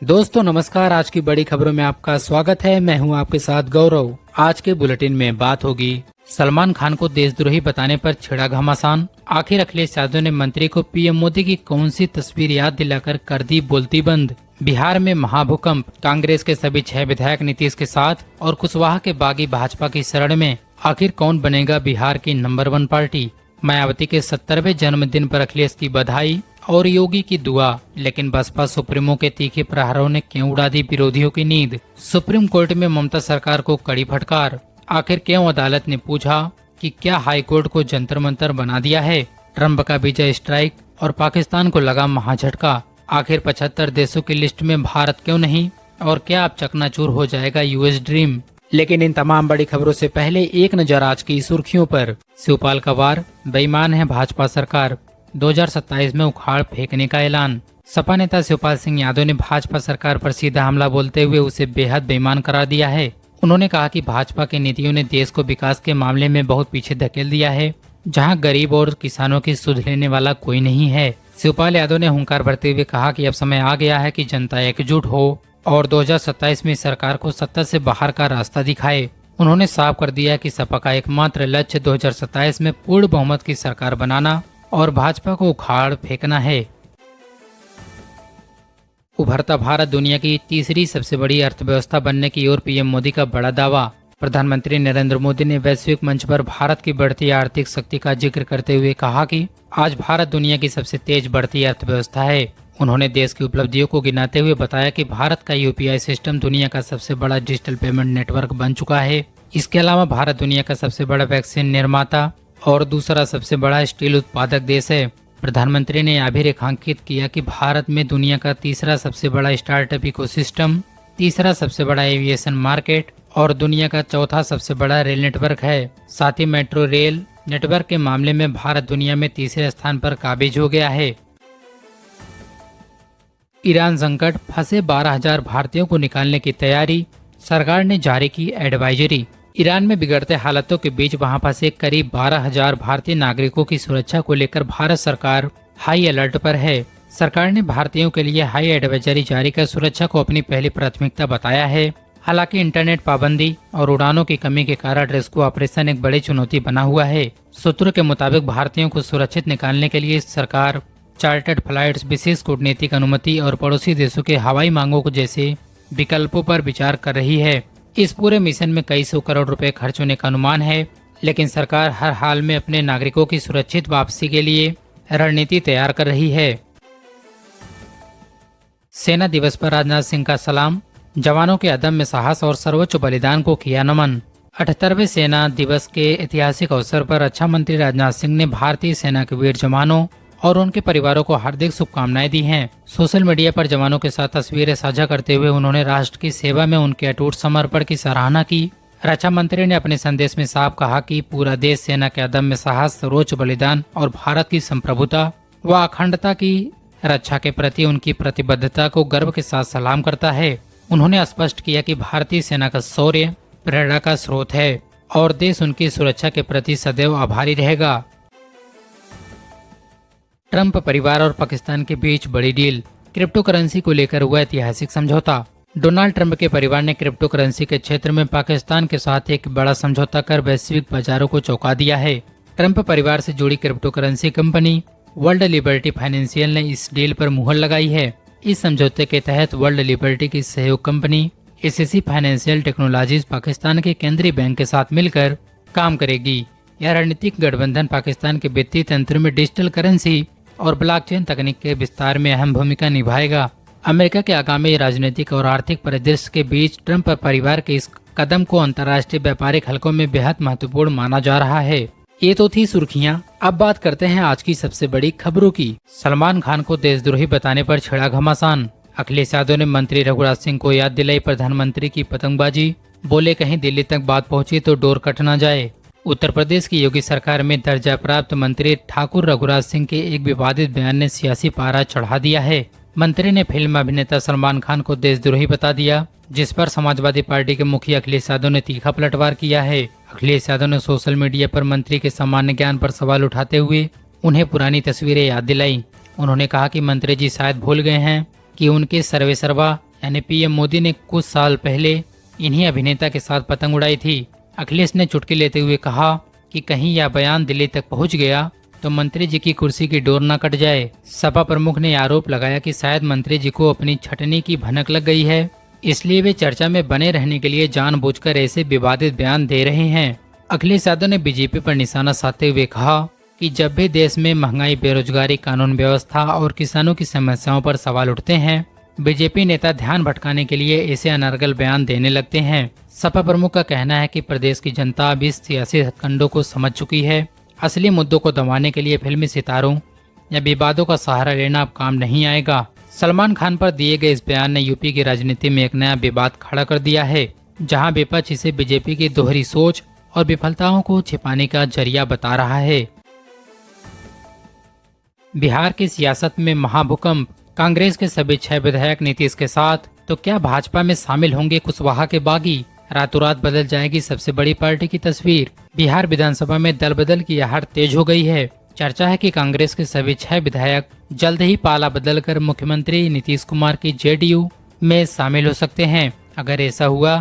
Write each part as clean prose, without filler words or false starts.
दोस्तों नमस्कार। आज की बड़ी खबरों में आपका स्वागत है। मैं हूं आपके साथ गौरव। आज के बुलेटिन में बात होगी सलमान खान को देशद्रोही बताने पर छिड़ा घमासान। आखिर अखिलेश यादव ने मंत्री को पीएम मोदी की कौन सी तस्वीर याद दिलाकर कर दी बोलती बंद। बिहार में महाभूकंप, कांग्रेस के सभी 6 विधायक नीतीश के साथ और कुशवाहा के बागी भाजपा की शरण में। आखिर कौन बनेगा बिहार की नंबर 1 पार्टी। मायावती के 70वें जन्मदिन पर अखिलेश की बधाई और योगी की दुआ। लेकिन बसपा सुप्रीमो के तीखे प्रहारों ने क्यों उड़ा दी विरोधियों की नींद। सुप्रीम कोर्ट में ममता सरकार को कड़ी फटकार। आखिर क्यों अदालत ने पूछा कि क्या हाई कोर्ट को जंतर मंतर बना दिया है। ट्रंप का विजय स्ट्राइक और पाकिस्तान को लगा महाझटका। आखिर 75 देशों की लिस्ट में भारत क्यों नहीं, और क्या अब चकनाचूर हो जाएगा यूएस ड्रीम। लेकिन इन तमाम बड़ी खबरों से पहले एक नजर आज की सुर्खियों पर। शिवपाल का वार, बेईमान है भाजपा सरकार, 2027 में उखाड़ फेंकने का ऐलान। सपा नेता शिवपाल सिंह यादव ने भाजपा सरकार पर सीधा हमला बोलते हुए उसे बेहद बेईमान करार दिया है। उन्होंने कहा कि भाजपा की नीतियों ने देश को विकास के मामले में बहुत पीछे धकेल दिया है, जहां गरीब और किसानों की सुध लेने वाला कोई नहीं है। शिवपाल यादव ने हुंकार भरते हुए कहा कि अब समय आ गया है कि जनता एकजुट हो और 2027 में सरकार को सत्ता से बाहर का रास्ता दिखाए। उन्होंने साफ कर दिया कि सपा का एकमात्र लक्ष्य 2027 में पूर्ण बहुमत की सरकार बनाना और भाजपा को उखाड़ फेंकना है। उभरता भारत दुनिया की तीसरी सबसे बड़ी अर्थव्यवस्था बनने की ओर पीएम मोदी का बड़ा दावा। प्रधानमंत्री नरेंद्र मोदी ने वैश्विक मंच पर भारत की बढ़ती आर्थिक शक्ति का जिक्र करते हुए कहा कि आज भारत दुनिया की सबसे तेज बढ़ती अर्थव्यवस्था है। उन्होंने देश की उपलब्धियों को गिनाते हुए बताया कि भारत का यूपीआई सिस्टम दुनिया का सबसे बड़ा डिजिटल पेमेंट नेटवर्क बन चुका है। इसके अलावा भारत दुनिया का सबसे बड़ा वैक्सीन निर्माता और दूसरा सबसे बड़ा स्टील उत्पादक देश है। प्रधानमंत्री ने यह भी रेखांकित किया कि भारत में दुनिया का तीसरा सबसे बड़ा स्टार्टअप इकोसिस्टम, तीसरा सबसे बड़ा एविएशन मार्केट और दुनिया का चौथा सबसे बड़ा रेल नेटवर्क है। साथ ही मेट्रो रेल नेटवर्क के मामले में भारत दुनिया में तीसरे स्थान पर काबिज हो गया है। ईरान संकट, फंसे 12,000 भारतीयों को निकालने की तैयारी, सरकार ने जारी की एडवाइजरी। ईरान में बिगड़ते हालातों के बीच वहां फंसे करीब 12,000 भारतीय नागरिकों की सुरक्षा को लेकर भारत सरकार हाई अलर्ट पर है। सरकार ने भारतीयों के लिए हाई एडवाइजरी जारी कर सुरक्षा को अपनी पहली प्राथमिकता बताया है। हालांकि इंटरनेट पाबंदी और उड़ानों की कमी के कारण रेस्क्यू ऑपरेशन एक बड़ी चुनौती बना हुआ है। सूत्रों के मुताबिक भारतीयों को सुरक्षित निकालने के लिए सरकार चार्टर्ड फ्लाइट्स, विशेष कूटनीतिक अनुमति और पड़ोसी देशों के हवाई मांगों को जैसे विकल्पों पर विचार कर रही है। इस पूरे मिशन में कई सौ करोड़ रुपए खर्च होने का अनुमान है, लेकिन सरकार हर हाल में अपने नागरिकों की सुरक्षित वापसी के लिए रणनीति तैयार कर रही है। सेना दिवस पर राजनाथ सिंह का सलाम, जवानों के अदम्य साहस और सर्वोच्च बलिदान को किया नमन। 78वें सेना दिवस के ऐतिहासिक अवसर पर रक्षा मंत्री राजनाथ सिंह ने भारतीय सेना के वीर जवानों और उनके परिवारों को हार्दिक शुभकामनाएं दी हैं। सोशल मीडिया पर जवानों के साथ तस्वीरें साझा करते हुए उन्होंने राष्ट्र की सेवा में उनके अटूट समर्पण की सराहना की। रक्षा मंत्री ने अपने संदेश में साफ कहा कि पूरा देश सेना के अदम्य साहस, सर्वोच्च बलिदान और भारत की संप्रभुता व अखंडता की रक्षा के प्रति उनकी प्रतिबद्धता को गर्व के साथ सलाम करता है। उन्होंने स्पष्ट किया कि भारतीय सेना का शौर्य प्रेरणा का स्रोत है और देश उनकी सुरक्षा के प्रति सदैव आभारी रहेगा। ट्रंप परिवार और पाकिस्तान के बीच बड़ी डील, क्रिप्टो करेंसी को लेकर हुआ ऐतिहासिक समझौता। डोनाल्ड ट्रंप के परिवार ने क्रिप्टो करेंसी के क्षेत्र में पाकिस्तान के साथ एक बड़ा समझौता कर वैश्विक बाजारों को चौंका दिया है। ट्रंप परिवार से जुड़ी crypto currency company world liberty financial ने इस डील पर मुहर लगाई है। इस समझौते के तहत वर्ल्ड लिबर्टी की सहयोग company SSC financial technologies Pakistan के केंद्रीय बैंक के साथ मिलकर काम करेगी। यह रणनीतिक गठबंधन पाकिस्तान के वित्तीय तंत्र में डिजिटल करेंसी और ब्लॉकचेन तकनीक के विस्तार में अहम भूमिका निभाएगा। अमेरिका के आगामी राजनीतिक और आर्थिक परिदृश्य के बीच ट्रंप परिवार के इस कदम को अंतर्राष्ट्रीय व्यापारिक हलकों में बेहद महत्वपूर्ण माना जा रहा है। ये तो थी सुर्खियां। अब बात करते हैं आज की सबसे बड़ी खबरों की। सलमान खान को देशद्रोही बताने पर छिड़ा घमासान। अखिलेश यादव ने मंत्री रघुराज सिंह को याद दिलाई प्रधानमंत्री की पतंगबाजी। बोले कहीं दिल्ली तक बात पहुंची तो डोर कट न जाए। उत्तर प्रदेश की योगी सरकार में दर्जा प्राप्त मंत्री ठाकुर रघुराज सिंह के एक विवादित बयान ने सियासी पारा चढ़ा दिया है। मंत्री ने फिल्म अभिनेता सलमान खान को देशद्रोही बता दिया, जिस पर समाजवादी पार्टी के मुखिया अखिलेश यादव ने तीखा पलटवार किया है। अखिलेश यादव ने सोशल मीडिया पर मंत्री के सामान्य ज्ञान पर सवाल उठाते हुए उन्हें पुरानी तस्वीरें याद दिलाई। उन्होंने कहा कि मंत्री जी शायद भूल गए हैं कि उनके सर्वेसर्वा यानी पीएम मोदी ने कुछ साल पहले इन्हीं अभिनेता के साथ पतंग उड़ाई थी। अखिलेश ने चुटकी लेते हुए कहा कि कहीं यह बयान दिल्ली तक पहुंच गया तो मंत्री जी की कुर्सी की डोर न कट जाए। सपा प्रमुख ने आरोप लगाया कि शायद मंत्री जी को अपनी छटनी की भनक लग गई है, इसलिए वे चर्चा में बने रहने के लिए जानबूझकर ऐसे विवादित बयान दे रहे हैं। अखिलेश यादव ने बीजेपी पर निशाना साधते हुए कहा कि जब भी देश में महंगाई, बेरोजगारी, कानून व्यवस्था और किसानों की समस्याओं पर सवाल उठते हैं, बीजेपी नेता ध्यान भटकाने के लिए ऐसे अनर्गल बयान देने लगते हैं। सपा प्रमुख का कहना है कि प्रदेश की जनता अब इस सियासी हथकंडों को समझ चुकी है। असली मुद्दों को दबाने के लिए फिल्मी सितारों या विवादों का सहारा लेना अब काम नहीं आएगा। सलमान खान पर दिए गए इस बयान ने यूपी की राजनीति में एक नया विवाद खड़ा कर दिया है, जहां विपक्ष इसे बीजेपी की दोहरी सोच और विफलताओं को छिपाने का जरिया बता रहा है। बिहार की सियासत में महाभूकंप, कांग्रेस के सभी 6 विधायक नीतीश के साथ, तो क्या भाजपा में शामिल होंगे कुशवाहा के बागी? रातों रात बदल जाएगी सबसे बड़ी पार्टी की तस्वीर। बिहार विधानसभा में दल बदल की आहट तेज हो गई है। चर्चा है कि कांग्रेस के सभी 6 विधायक जल्द ही पाला बदलकर मुख्यमंत्री नीतीश कुमार की जेडीयू में शामिल हो सकते हैं। अगर ऐसा हुआ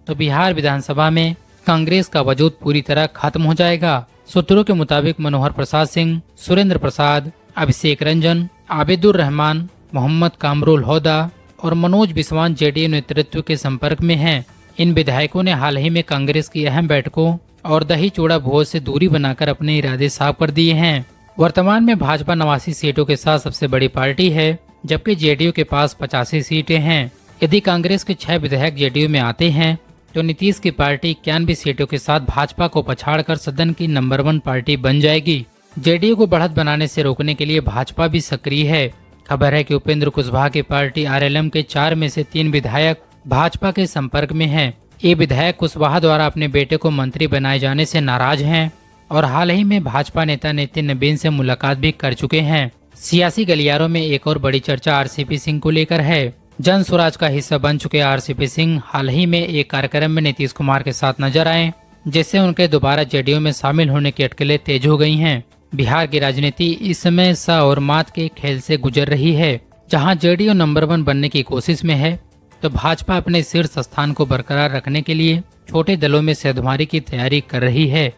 तो बिहार विधानसभा में कांग्रेस का वजूद पूरी तरह खत्म हो जाएगा। सूत्रों के मुताबिक मनोहर प्रसाद सिंह, सुरेंद्र प्रसाद, अभिषेक रंजन, आबिदुर रहमान, मोहम्मद कामरुल होदा और मनोज बिस्वान जेडीयू नेतृत्व के संपर्क में हैं। इन विधायकों ने हाल ही में कांग्रेस की अहम बैठकों और दही चूड़ा भोज से दूरी बनाकर अपने इरादे साफ कर दिए हैं। वर्तमान में भाजपा 89 सीटों के साथ सबसे बड़ी पार्टी है, जबकि जेडीयू के पास 85 सीटें हैं। यदि कांग्रेस के 6 विधायक जेडीयू में आते हैं तो नीतीश की पार्टी 91 सीटों के साथ भाजपा को पछाड़कर सदन की नंबर 1 पार्टी बन जाएगी। जेडीयू को बढ़त बनाने से रोकने के लिए भाजपा भी सक्रिय है। खबर है कि उपेंद्र कुशवाहा की पार्टी आरएलएम के 4 में से 3 विधायक भाजपा के संपर्क में हैं। ये विधायक कुशवाहा द्वारा अपने बेटे को मंत्री बनाए जाने से नाराज हैं और हाल ही में भाजपा नेता नितिन नवीन से मुलाकात भी कर चुके हैं। सियासी गलियारों में एक और बड़ी चर्चा आरसीपी सिंह को लेकर है। जन स्वराज का हिस्सा बन चुके आरसीपी सिंह हाल ही में एक कार्यक्रम में नीतीश कुमार के साथ नजर आए, जिससे उनके दोबारा जेडीयू में शामिल होने की अटकलें तेज हो गई हैं। बिहार की राजनीति इस समय सा और मात के खेल से गुजर रही है। जहां जेडीयू नंबर 1 बनने की कोशिश में है, तो भाजपा अपने शीर्ष स्थान को बरकरार रखने के लिए छोटे दलों में सेधमारी की तैयारी कर रही है।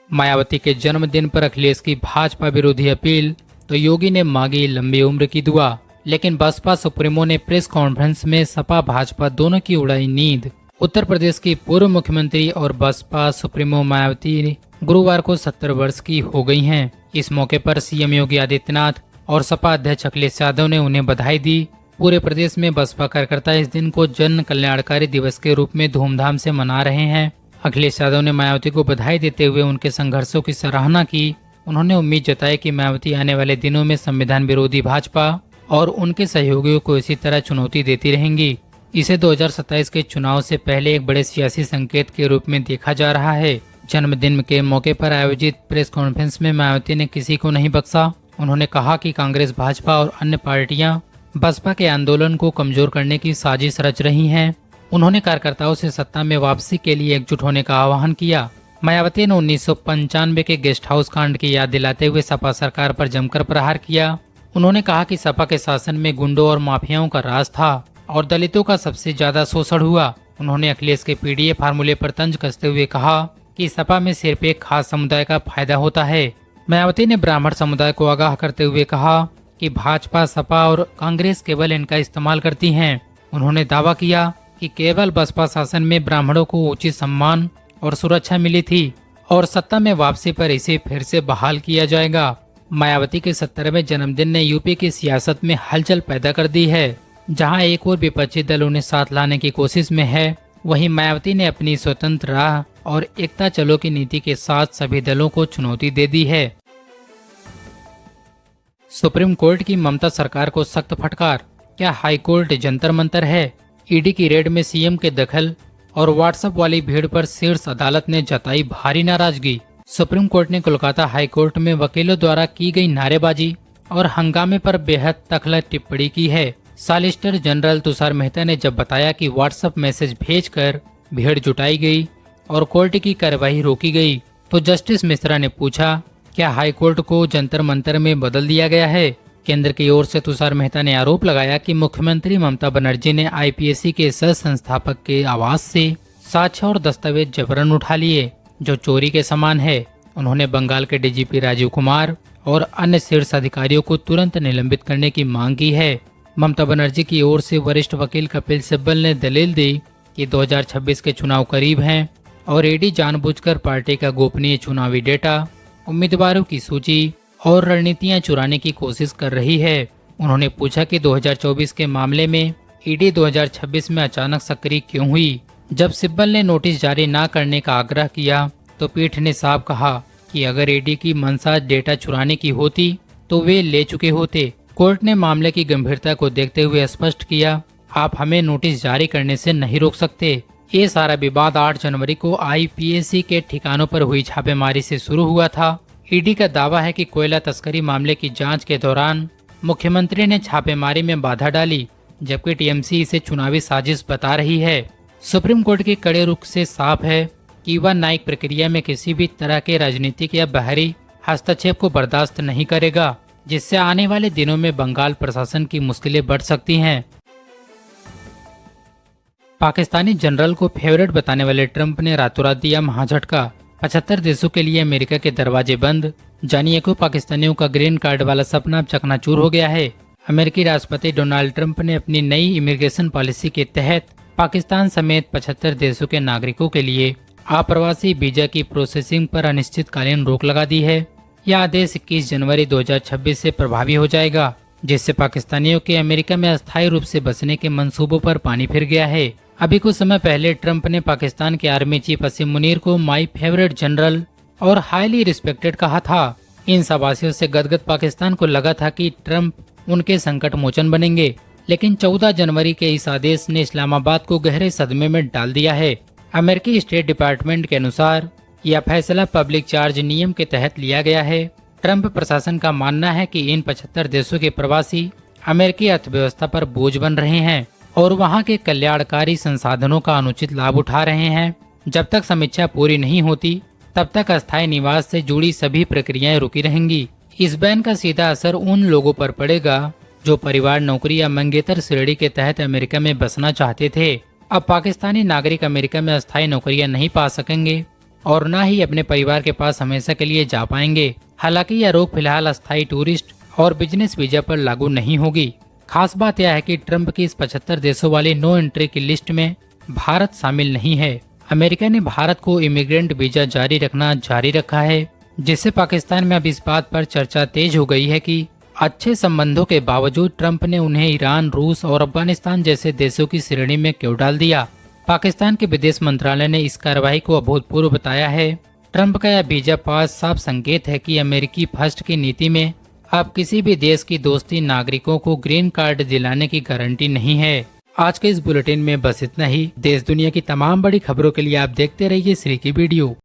मायावती के जन्मदिन पर अखिलेश की भाजपा विरोधी अपील, तो योगी ने मांगी लंबी उम्र की दुआ। लेकिन बसपा सुप्रीमो ने प्रेस कॉन्फ्रेंस में सपा भाजपा दोनों की उड़ाई नींद। उत्तर प्रदेश की पूर्व मुख्यमंत्री और बसपा सुप्रीमो मायावती गुरुवार को 70 वर्ष की हो गई हैं। इस मौके पर सीएम योगी आदित्यनाथ और सपा अध्यक्ष अखिलेश यादव ने उन्हें बधाई दी। पूरे प्रदेश में बसपा कार्यकर्ता इस दिन को जन कल्याणकारी दिवस के रूप में धूमधाम से मना रहे हैं। अखिलेश यादव ने मायावती को बधाई देते हुए उनके संघर्षों की सराहना की। उन्होंने उम्मीद जताई कि मायावती आने वाले दिनों में संविधान विरोधी भाजपा और उनके सहयोगियों को इसी तरह चुनौती देती रहेंगी। इसे 2027 के चुनाव से पहले एक बड़े सियासी संकेत के रूप में देखा जा रहा है। जन्मदिन के मौके पर आयोजित प्रेस कॉन्फ्रेंस में मायावती ने किसी को नहीं बख्शा। उन्होंने कहा कि कांग्रेस, भाजपा और अन्य पार्टियां बसपा के आंदोलन को कमजोर करने की साजिश रच रही हैं। उन्होंने कार्यकर्ताओं से सत्ता में वापसी के लिए एकजुट होने का आह्वान किया। मायावती ने 1995 के गेस्ट हाउस कांड की याद दिलाते हुए सपा सरकार पर जमकर प्रहार किया। उन्होंने कहा कि सपा के शासन में गुंडों और माफियाओं का राज था और दलितों का सबसे ज्यादा शोषण हुआ। उन्होंने अखिलेश के पीडीए फार्मूले पर तंज कसते हुए कहा कि सपा में सिर्फ एक खास समुदाय का फायदा होता है। मायावती ने ब्राह्मण समुदाय को आगाह करते हुए कहा कि भाजपा, सपा और कांग्रेस केवल इनका इस्तेमाल करती हैं। उन्होंने दावा किया कि केवल बसपा शासन में ब्राह्मणों को उचित सम्मान और सुरक्षा मिली थी और सत्ता में वापसी पर इसे फिर से बहाल किया जाएगा। मायावती के 70वें जन्मदिन ने यूपी की सियासत में हलचल पैदा कर दी है। जहां एक और विपक्षी दल उन्हें साथ लाने की कोशिश में है, वहीं मायावती ने अपनी स्वतंत्र राह और एकता चलो की नीति के साथ सभी दलों को चुनौती दे दी है। सुप्रीम कोर्ट की ममता सरकार को सख्त फटकार, क्या हाई कोर्ट जंतर मंतर है? ईडी की रेड में सीएम के दखल और व्हाट्सएप वाली भीड़ पर शीर्ष अदालत ने जताई भारी नाराजगी। सुप्रीम कोर्ट ने कोलकाता हाई कोर्ट में वकीलों द्वारा की गई नारेबाजी और हंगामे पर बेहद तख्लत टिप्पणी की है। सॉलिसिटर जनरल तुषार मेहता ने जब बताया कि व्हाट्सएप मैसेज भेजकर भीड़ जुटाई गई और कोर्ट की कार्यवाही रोकी गई, तो जस्टिस मिश्रा ने पूछा, क्या हाई कोर्ट को जंतर मंतर में बदल दिया गया है? केंद्र की ओर से तुषार मेहता ने आरोप लगाया कि मुख्यमंत्री ममता बनर्जी ने आईपीएसी के सह संस्थापक के आवास से साक्ष्य और दस्तावेज जबरन उठा लिए, जो चोरी के समान है। उन्होंने बंगाल के डीजीपी राजीव कुमार और अन्य शीर्ष अधिकारियों को तुरंत निलंबित करने की मांग की है। ममता बनर्जी की ओर से वरिष्ठ वकील कपिल सिब्बल ने दलील दी कि 2026 के चुनाव करीब हैं और ईडी जानबूझकर पार्टी का गोपनीय चुनावी डेटा, उम्मीदवारों की सूची और रणनीतियां चुराने की कोशिश कर रही है। उन्होंने पूछा कि 2024 के मामले में ईडी 2026 में अचानक सक्रिय क्यों हुई। जब सिब्बल ने नोटिस जारी न करने का आग्रह किया तो पीठ ने साफ कहा कि अगर ईडी की मंशा डेटा चुराने की होती तो वे ले चुके होते। कोर्ट ने मामले की गंभीरता को देखते हुए स्पष्ट किया, आप हमें नोटिस जारी करने से नहीं रोक सकते। ये सारा विवाद 8 जनवरी को आईपीएसी के ठिकानों पर हुई छापेमारी से शुरू हुआ था। ईडी का दावा है कि कोयला तस्करी मामले की जांच के दौरान मुख्यमंत्री ने छापेमारी में बाधा डाली, जबकि टीएमसी इसे चुनावी साजिश बता रही है। सुप्रीम कोर्ट के कड़े रुख से साफ है कि वह न्यायिक प्रक्रिया में किसी भी तरह के राजनीतिक या बाहरी हस्तक्षेप को बर्दाश्त नहीं करेगा, जिससे आने वाले दिनों में बंगाल प्रशासन की मुश्किलें बढ़ सकती हैं। पाकिस्तानी जनरल को फेवरेट बताने वाले ट्रंप ने रातों रात दिया महाझटका। 75 देशों के लिए अमेरिका के दरवाजे बंद। जानिए क्यों पाकिस्तानियों का ग्रीन कार्ड वाला सपना अब चकनाचूर हो गया है। अमेरिकी राष्ट्रपति डोनाल्ड ट्रंप ने अपनी नई इमिग्रेशन पॉलिसी के तहत पाकिस्तान समेत 75 देशों के नागरिकों के लिए अप्रवासी वीजा की प्रोसेसिंग पर अनिश्चितकालीन रोक लगा दी है। यह आदेश 21 जनवरी 2026 से प्रभावी हो जाएगा, जिससे पाकिस्तानियों के अमेरिका में अस्थायी रूप से बसने के मंसूबों पर पानी फिर गया है। अभी कुछ समय पहले ट्रंप ने पाकिस्तान के आर्मी चीफ असीम मुनीर को माई फेवरेट जनरल और हाईली रिस्पेक्टेड कहा था। इन शाबाशियों से गदगद पाकिस्तान को लगा था कि ट्रंप उनके संकट मोचन बनेंगे, लेकिन 14 जनवरी के इस आदेश ने इस्लामाबाद को गहरे सदमे में डाल दिया है। अमेरिकी स्टेट डिपार्टमेंट के अनुसार यह फैसला पब्लिक चार्ज नियम के तहत लिया गया है। ट्रंप प्रशासन का मानना है कि इन 75 देशों के प्रवासी अमेरिकी अर्थव्यवस्था पर बोझ बन रहे हैं और वहां के कल्याणकारी संसाधनों का अनुचित लाभ उठा रहे हैं। जब तक समीक्षा पूरी नहीं होती तब तक अस्थायी निवास से जुड़ी सभी प्रक्रियाएं रुकी रहेंगी। इस बैन का सीधा असर उन लोगों पर पड़ेगा जो परिवार, नौकरी या मंगेतर श्रेणी के तहत अमेरिका में बसना चाहते थे। अब पाकिस्तानी नागरिक अमेरिका में अस्थायी नौकरियां नहीं पा सकेंगे और न ही अपने परिवार के पास हमेशा के लिए जा पाएंगे। हालांकि यह रोक फिलहाल अस्थायी टूरिस्ट और बिजनेस वीजा पर लागू नहीं होगी। खास बात यह है कि ट्रंप की इस 75 देशों वाली नो एंट्री की लिस्ट में भारत शामिल नहीं है। अमेरिका ने भारत को इमिग्रेंट वीजा जारी रखना जारी रखा है, जिससे पाकिस्तान में अब इस बात पर चर्चा तेज हो गई है कि अच्छे संबंधों के बावजूद ट्रंप ने उन्हें ईरान, रूस और अफगानिस्तान जैसे देशों की श्रेणी में क्यों डाल दिया। पाकिस्तान के विदेश मंत्रालय ने इस कार्रवाई को अभूतपूर्व बताया है। ट्रंप का यह वीजा पास साफ संकेत है कि अमेरिकी फर्स्ट की नीति में अब किसी भी देश की दोस्ती नागरिकों को ग्रीन कार्ड दिलाने की गारंटी नहीं है। आज के इस बुलेटिन में बस इतना ही। देश दुनिया की तमाम बड़ी खबरों के लिए आप देखते रहिए श्री की वीडियो।